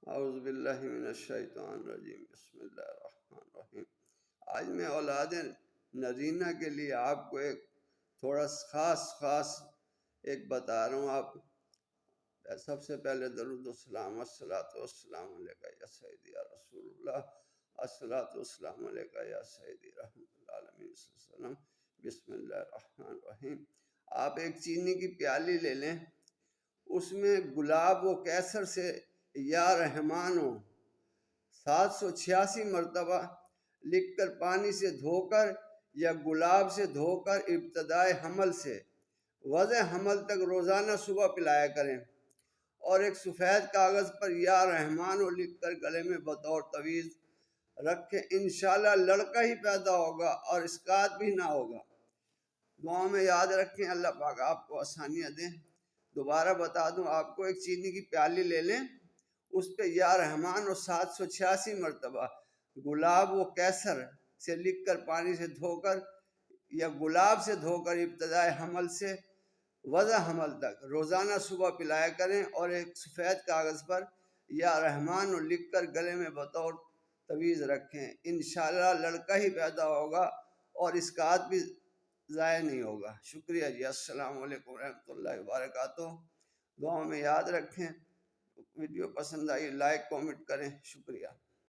اعوذ باللہ من الشیطان الرجیم، بسم اللہ الرحمن الرحیم۔ آج میں اولاد نرینہ کے لیے آپ کو ایک تھوڑا خاص ایک بتا رہا ہوں۔ آپ سب سے پہلے درود السلام، الصلاۃ والسلام علیکہ یا سیدی یا رسول اللہ، الصلاۃ والسلام علیکہ یا سیدی رحمۃ اللہ عالمین صلی اللہ علیہ وسلم۔ بسم اللہ الرحمن الرحیم۔ آپ ایک چینی کی پیالی لے لیں، اس میں گلاب و کیسر سے یا رحمان 786 مرتبہ لکھ کر پانی سے دھو کر یا گلاب سے دھو کر ابتدائے حمل سے وضع حمل تک روزانہ صبح پلایا کریں، اور ایک سفید کاغذ پر یا رحمان لکھ کر گلے میں بطور تعویذ رکھیں۔ انشاءاللہ لڑکا ہی پیدا ہوگا اور اسقاط بھی نہ ہوگا۔ دعاؤں میں یاد رکھیں، اللہ پاک آپ کو آسانیاں دیں۔ دوبارہ بتا دوں آپ کو، ایک چینی کی پیالی لے لیں، اس پہ یا رحمان 786 مرتبہ گلاب و کیسر سے لکھ کر پانی سے دھو کر یا گلاب سے دھو کر ابتدائے حمل سے وضع حمل تک روزانہ صبح پلایا کریں، اور ایک سفید کاغذ پر یا رحمان لکھ کر گلے میں بطور تعویذ رکھیں۔ انشاءاللہ لڑکا ہی پیدا ہوگا اور اسقاط بھی ضائع نہیں ہوگا۔ شکریہ جی، السلام علیکم ورحمۃ اللہ وبرکاتہ۔ دعاؤں میں یاد رکھیں۔ ویڈیو پسند آئی لائک کامنٹ کریں، شکریہ۔